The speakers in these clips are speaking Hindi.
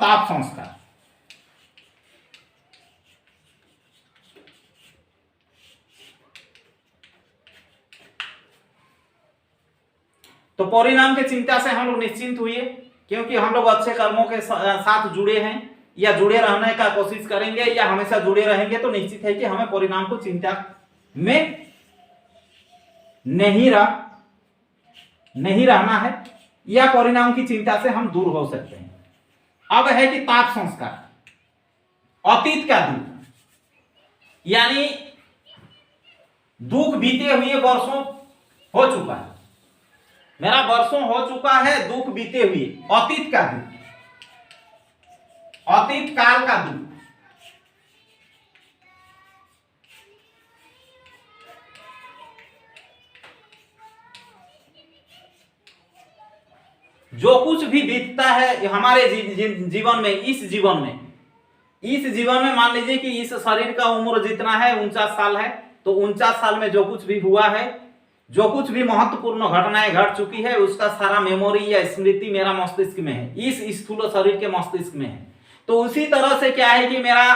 ताप संस्कार। तो परिणाम की चिंता से हम लोग निश्चिंत हुए, क्योंकि हम लोग अच्छे कर्मों के साथ जुड़े हैं या जुड़े रहने का कोशिश करेंगे या हमेशा जुड़े रहेंगे, तो निश्चित है कि हमें परिणाम को चिंता में नहीं रहना है, या परिणाम की चिंता से हम दूर हो सकते हैं। अब है कि ताप संस्कार, अतीत का दुख, यानी दुख बीते हुए वर्षों हो चुका है, मेरा वर्षों हो चुका है दुख बीते हुए, अतीत का दुख, अतीत काल का दुख। जो कुछ भी बीतता है हमारे जीवन में, इस जीवन में मान लीजिए कि इस शरीर का उम्र जितना है 49 साल है, तो 49 साल में जो कुछ भी हुआ है, जो कुछ भी महत्वपूर्ण घटनाएं घट चुकी है, उसका सारा मेमोरी या स्मृति मेरा मस्तिष्क में है, इस स्थूल शरीर के मस्तिष्क में है। तो उसी तरह से क्या है कि मेरा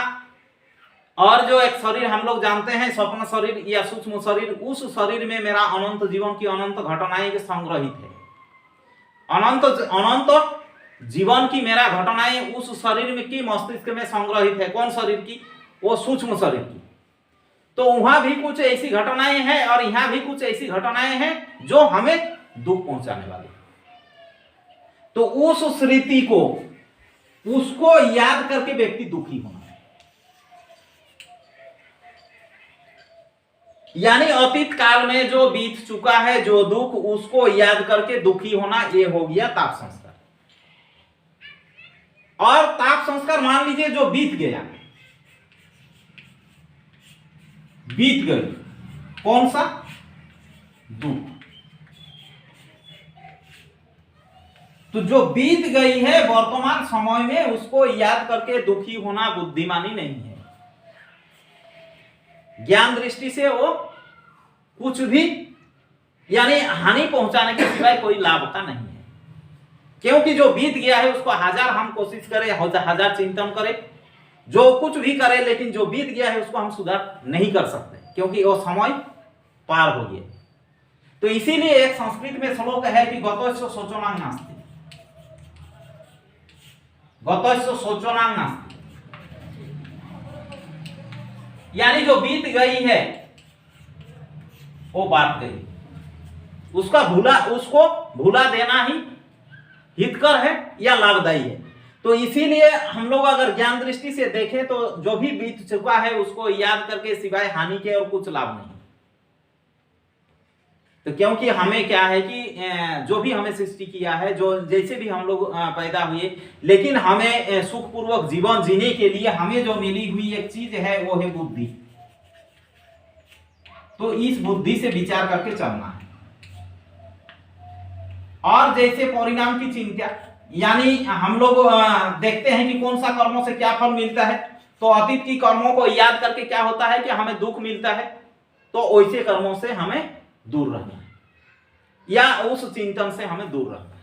और जो एक शरीर हम लोग जानते हैं स्वप्न शरीर या सूक्ष्म शरीर, उस शरीर में मेरा अनंत जीवन की अनंत घटनाएं संग्रहित है। अनंत जीवन की मेरा घटनाएं उस शरीर में की मस्तिष्क में संग्रहित है। कौन शरीर की? वो सूक्ष्म शरीर की। तो वहां भी कुछ ऐसी घटनाएं हैं और यहां भी कुछ ऐसी घटनाएं हैं जो हमें दुख पहुंचाने वाली। तो उस स्मृति को, उसको याद करके व्यक्ति दुखी होना है, यानी अतीत काल में जो बीत चुका है जो दुख, उसको याद करके दुखी होना, ये हो गया ताप संस्कार। और ताप संस्कार मान लीजिए जो बीत गया, बीत गई, कौन सा? दुख। तो जो बीत गई है वर्तमान समय में, उसको याद करके दुखी होना बुद्धिमानी नहीं है। ज्ञान दृष्टि से वो कुछ भी यानी हानि पहुंचाने के सिवाय कोई लाभ का नहीं है, क्योंकि जो बीत गया है उसको हजार हम कोशिश करें, हजार चिंतन करें, जो कुछ भी करें, लेकिन जो बीत गया है उसको हम सुधार नहीं कर सकते, क्योंकि वो समय पार हो गया। तो इसीलिए एक संस्कृत में श्लोक है कि गतस्य शोचनां नास्ति, गतस्य शोचनां नास्ति, यानी जो बीत गई है वो बात गई, उसको भूला देना ही हितकर है या लाभदायी है। तो इसीलिए हम लोग अगर ज्ञान दृष्टि से देखें तो जो भी बीत चुका है उसको याद करके सिवाय हानि के और कुछ लाभ नहीं। तो क्योंकि हमें क्या है कि जो भी हमें सृष्टि किया है, जो जैसे भी हम लोग पैदा हुए, लेकिन हमें सुखपूर्वक जीवन जीने के लिए हमें जो मिली हुई एक चीज है वो है बुद्धि। तो इस बुद्धि से विचार करके चलना है। और जैसे परिणाम की चिंता, यानी हम लोग देखते हैं कि कौन सा कर्मों से क्या फल मिलता है, तो अतीत की कर्मों को याद करके क्या होता है कि हमें दुख मिलता है, तो वैसे कर्मों से हमें दूर रहना है या उस चिंतन से हमें दूर रहना है।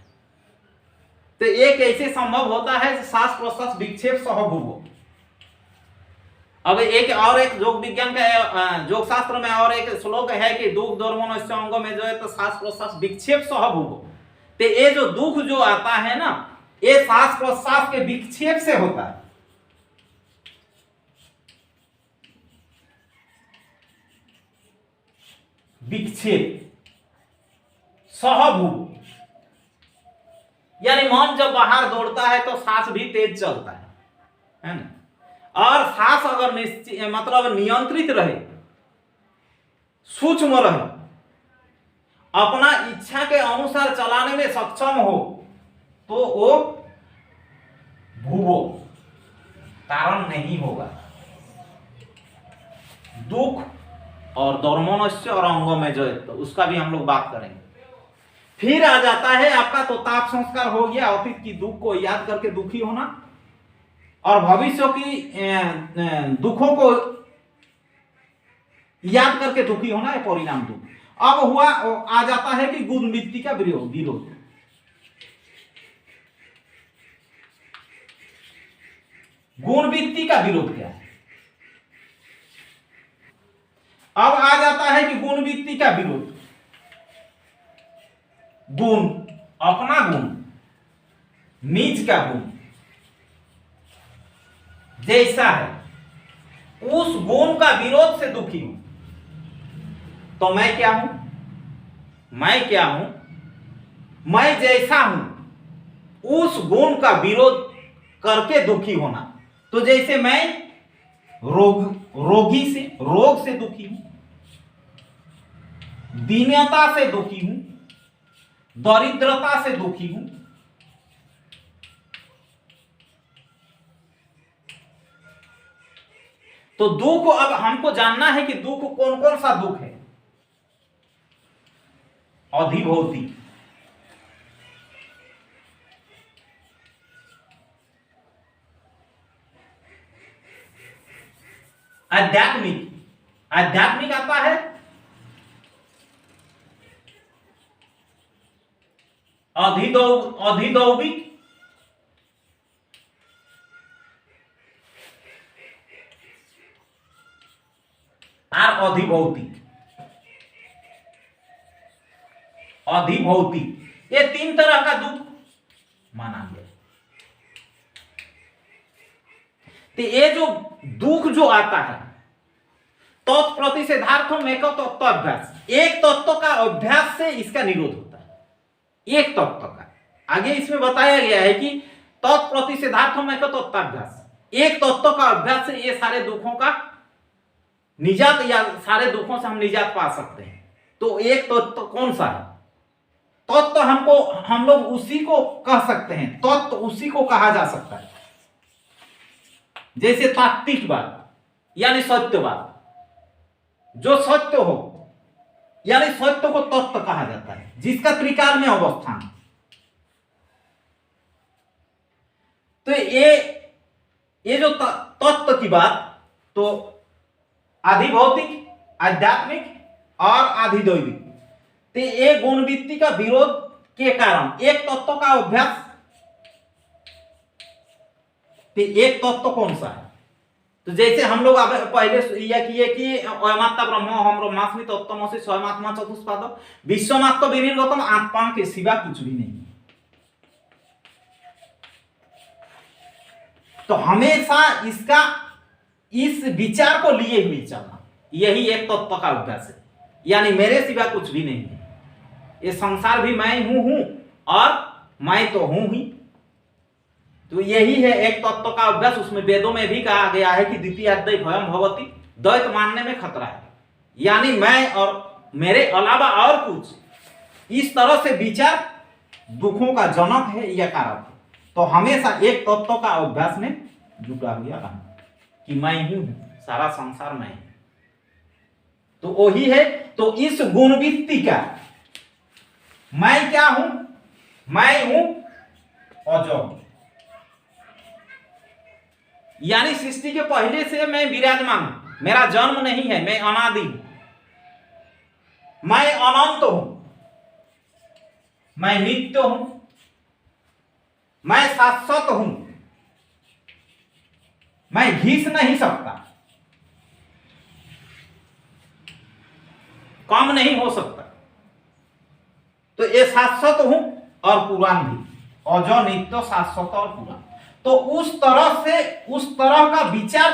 तो एक ऐसे संभव होता है श्वास प्रश्वास विक्षेप सहभुवो। अब एक योग विज्ञान का योग शास्त्र में और एक श्लोक है कि दुख दोर्मनस्य अंगों में जो है तो श्वास प्रश्वास विक्षेप सहभुवो। तो ये जो दुख जो आता है ना, ये श्वास प्रश्वास के विक्षेप से होता है। विक्षेप सहभुव, यानी मन जब बाहर दौड़ता है तो सांस भी तेज चलता है ना। और सांस अगर मतलब नियंत्रित रहे, सूक्ष्म रहे, अपना इच्छा के अनुसार चलाने में सक्षम हो, तो वो भूवो कारण नहीं होगा। दुख और दोर्मनस्य और अंगों में जो है तो उसका भी हम लोग बात करेंगे। फिर आ जाता है आपका तो ताप संस्कार हो गया, अतीत की दुख को याद करके दुखी होना और भविष्य की दुखों को याद करके दुखी होना है परिणाम दुख। अब हुआ आ जाता है कि गुण वृत्ति का विरोध। गुणवृत्ति का विरोध क्या है? अब आ जाता है कि गुणवृत्ति का विरोध, गुण, अपना गुण, नीच का गुण जैसा है, उस गुण का विरोध से दुखी हूं। तो मैं क्या हूं? मैं क्या हूं? मैं जैसा हूं उस गुण का विरोध करके दुखी होना। तो जैसे मैं रोग से दुखी हूं, दीनता से दुखी हूं, दरिद्रता से दुखी हूं, तो दुख, अब हमको जानना है कि दुख कौन कौन सा दुख है। अधिभौतिक, आध्यात्मिक, आध्यात्मिक आता है अधिदैविक, और अधिभौतिक। अधिभौतिक, ये तीन तरह का दुख माना गया। तो ये जो दुख जो आता है, तत्प्रतिषेधार्थम एक तत्व अभ्यास, एक तत्व का अभ्यास से इसका निरोध होता है। एक तत्व का, आगे इसमें बताया गया है कि तत्प्रतिषेधार्थम एक तत्वाभ्यास, एक तत्व का अभ्यास से ये सारे दुखों का निजात, या सारे दुखों से हम निजात पा सकते हैं। तो एक तत्व कौन सा है? तत्व हम लोग उसी को कह सकते हैं, तत्व उसी को कहा जा सकता है। जैसे तात्विकवाद यानी सत्यवाद, जो सत्य हो यानी सत्य को तत्व कहा जाता है, जिसका त्रिकाल में अवस्थान। तो ये जो तत्व की बात, तो अधिभौतिक, आध्यात्मिक और अधिदैविक, तो ये गुणवृत्ति का विरोध के कारण एक तत्व का अभ्यास। तो एक तत्व कौन सा है? तो जैसे हम लोग पहले यह किए कि अयमात्मा ब्रह्म हम ब्रह्मास्मि तत्त्वमसि स्वयमात्मा चतुष्पाद विश्वमात्म विनिर्गतम, आत्मा के सिवा कुछ भी नहीं। तो हमेशा इस विचार को लिए हुए चलना, यही एक तत्व का अभ्यास है। यानी मेरे सिवा कुछ भी नहीं है, ये संसार भी मैं हूं और मैं तो हूं ही। तो यही है एक तत्व का अभ्यास। उसमें वेदों में भी कहा गया है कि द्वितीयाद्वै भयम भवति, द्वैत मानने में खतरा है, यानी मैं और मेरे अलावा और कुछ, इस तरह से विचार दुखों का जनक है या कारक है। तो हमेशा एक तत्व का अभ्यास में जुटा हुआ रहना कि मैं ही हूं, सारा संसार मैं। तो वही है। तो इस गुणवृत्ति का मैं क्या हूं? मैं हूं अजो, यानी सृष्टि के पहले से मैं विराजमान हूं, मेरा जन्म नहीं है, मैं अनादि हूं, मैं अनंत हूं, मैं नित्य हूं, मैं शाश्वत हूं, मैं घिस नहीं सकता, कम नहीं हो सकता। तो ये शाश्वत हूं और पुराण भी, अजो नित्य शाश्वत और पुराण। तो उस तरह का विचार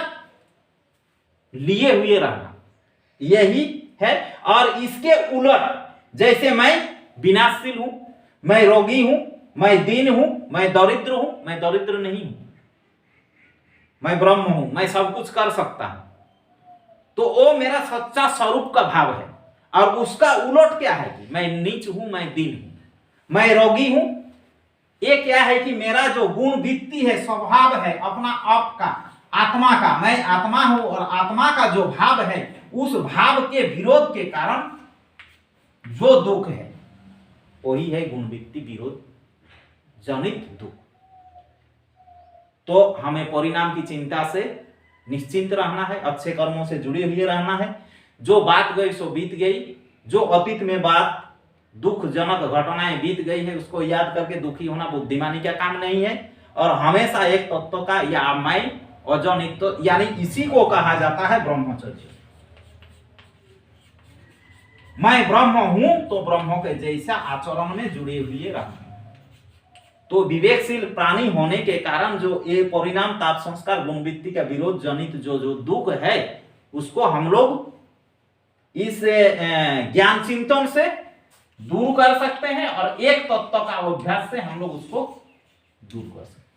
लिए हुए रहना यही है। और इसके उलट, जैसे मैं विनाशशील हूं, मैं रोगी हूं, मैं दीन हूं, मैं दरिद्र हूं, मैं दरिद्र नहीं हूं, मैं ब्रह्म हूं, मैं सब कुछ कर सकता हूं, तो वो मेरा सच्चा स्वरूप का भाव है। और उसका उलट क्या है कि मैं नीच हूं, मैं दीन हूं, मैं रोगी हूं। ये क्या है कि मेरा जो गुण वृत्ति है, स्वभाव है अपना आप का, आत्मा का, मैं आत्मा हूं, और आत्मा का जो भाव है, उस भाव के विरोध के कारण जो दुख है वही है गुणवृत्ति विरोध जनित दुख। तो हमें परिणाम की चिंता से निश्चिंत रहना है, अच्छे कर्मों से जुड़े हुए रहना है। जो बात गई सो बीत गई, जो अतीत में बात दुखजनक घटनाएं बीत गई है उसको याद करके दुखी होना बुद्धिमानी का काम नहीं है। और हमेशा एक तत्व का, या मैं अजनित, तो यानी इसी को कहा जाता है ब्रह्मचर्य। मैं ब्रह्म हूं तो ब्रह्म के जैसा आचरण में जुड़े हुए रहना। तो विवेकशील प्राणी होने के कारण जो ये परिणाम ताप संस्कार गुणवृत्ति का विरोध जनित जो जो दुख है उसको हम लोग इस ज्ञान चिंतन से दूर कर सकते हैं और एक तत्व का अभ्यास से हम लोग उसको दूर कर सकते हैं।